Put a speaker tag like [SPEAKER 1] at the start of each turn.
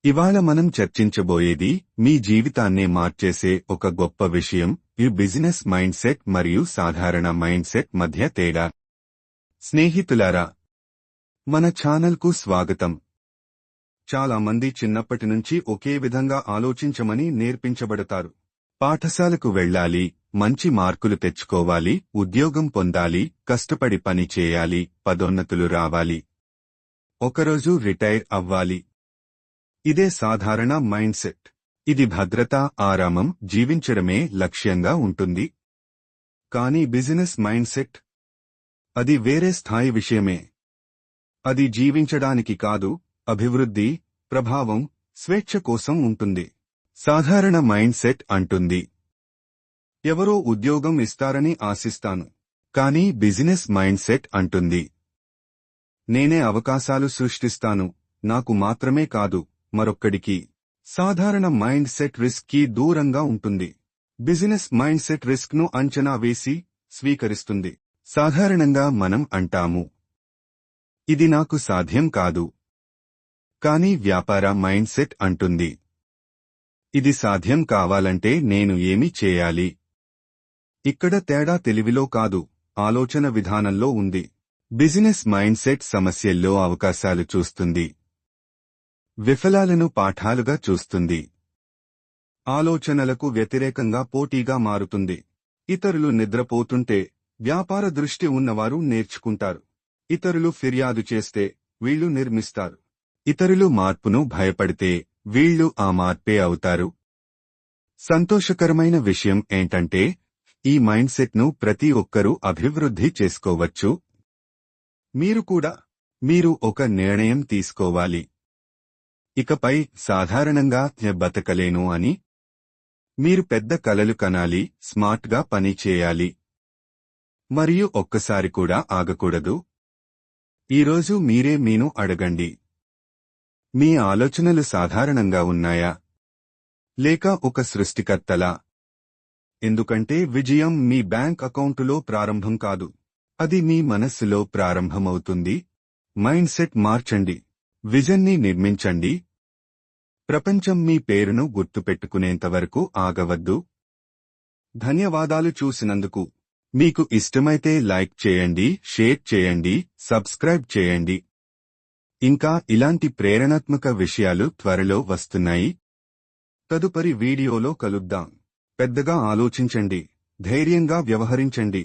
[SPEAKER 1] ఇవాళ మనం చర్చించబోయేది మీ జీవితాన్నే మార్చేసే ఒక గొప్ప విషయం, ఈ బిజినెస్ మైండ్ సెట్ మరియు సాధారణ మైండ్ సెట్ మధ్య తేడా. స్నేహితులారా, మన ఛానల్కు స్వాగతం. చాలా మంది చిన్నప్పటి నుంచి ఒకే విధంగా ఆలోచించమని నేర్పించబడతారు. పాఠశాలకు వెళ్ళాలి, మంచి మార్కులు తెచ్చుకోవాలి, ఉద్యోగం పొందాలి, కష్టపడి పని చేయాలి, పదోన్నతులు రావాలి, ఒకరోజు రిటైర్ అవ్వాలి. ఇదే సాధారణ మైండ్ సెట్. ఇది భద్రత, ఆరామం, జీవించడమే లక్ష్యంగా ఉంటుంది. కానీ బిజినెస్ మైండ్ సెట్, అది వేరే స్థాయి విషయమే. అది జీవించడానికి కాదు, అభివృద్ధి, ప్రభావం, స్వేచ్ఛ కోసం ఉంటుంది. సాధారణ మైండ్ సెట్ అంటుంది, ఎవరో ఉద్యోగం ఇస్తారని ఆశిస్తాను. కానీ బిజినెస్ మైండ్ సెట్ అంటుంది, నేనే అవకాశాలు సృష్టిస్తాను, నాకు మాత్రమే కాదు, మరొక్కడికి. సాధారణ మైండ్ సెట్ రిస్క్ కి దూరంగా ఉంటుంది. బిజినెస్ మైండ్ సెట్ రిస్క్ ను అంచనా వేసి స్వీకరిస్తుంది. సాధారణంగా మనం అంటాము, ఇది నాకు సాధ్యం కాదు. కానీ వ్యాపార మైండ్ సెట్ అంటుంది, ఇది సాధ్యం కావాలంటే నేను ఏమి చేయాలి? ఇక్కడ తేడా తెలివిలో కాదు, ఆలోచన విధానంలో ఉంది. బిజినెస్ మైండ్ సెట్ సమస్యల్లో అవకాశాలు చూస్తుంది, విఫలాలను పాఠాలుగా చూస్తుంది. ఆలోచనలకు వ్యతిరేకంగా పోటీగా మారుతుంది. ఇతరులు నిద్రపోతుంటే వ్యాపార దృష్టి ఉన్నవారు నేర్చుకుంటారు. ఇతరులు ఫిర్యాదు చేస్తే వీళ్లు నిర్మిస్తారు. ఇతరులు మార్పును భయపడితే వీళ్లు ఆ మార్పే అవుతారు. సంతోషకరమైన విషయం ఏంటంటే, ఈ మైండ్ సెట్ ను ప్రతి ఒక్కరూ అభివృద్ధి చేసుకోవచ్చు. మీరు కూడా. మీరు ఒక నిర్ణయం తీసుకోవాలి, ఇకపై సాధారణంగా బతకలేను అని. మీరు పెద్ద కలలు కనాలి, స్మార్ట్గా పని చేయాలి, మరియు ఒక్కసారి కూడా ఆగకూడదు. ఈరోజు మీరే మీను అడగండి, మీ ఆలోచనలు సాధారణంగా ఉన్నాయా, లేక ఒక సృష్టికర్తలా? ఎందుకంటే విజయం మీ బ్యాంక్ అకౌంటులో ప్రారంభం కాదు, అది మీ మనస్సులో ప్రారంభమవుతుంది. మైండ్ సెట్ మార్చండి, విజన్ని నిర్మించండి. ప్రపంచం మీ పేరును గుర్తుపెట్టుకునేంతవరకు ఆగవద్దు. ధన్యవాదాలు చూసినందుకు. మీకు ఇష్టమైతే లైక్ చేయండి, షేర్ చేయండి, సబ్స్క్రైబ్ చేయండి. ఇంకా ఇలాంటి ప్రేరణాత్మక విషయాలు త్వరలో వస్తున్నాయి. తదుపరి వీడియోలో కలుద్దాం. పెద్దగా ఆలోచించండి, ధైర్యంగా వ్యవహరించండి.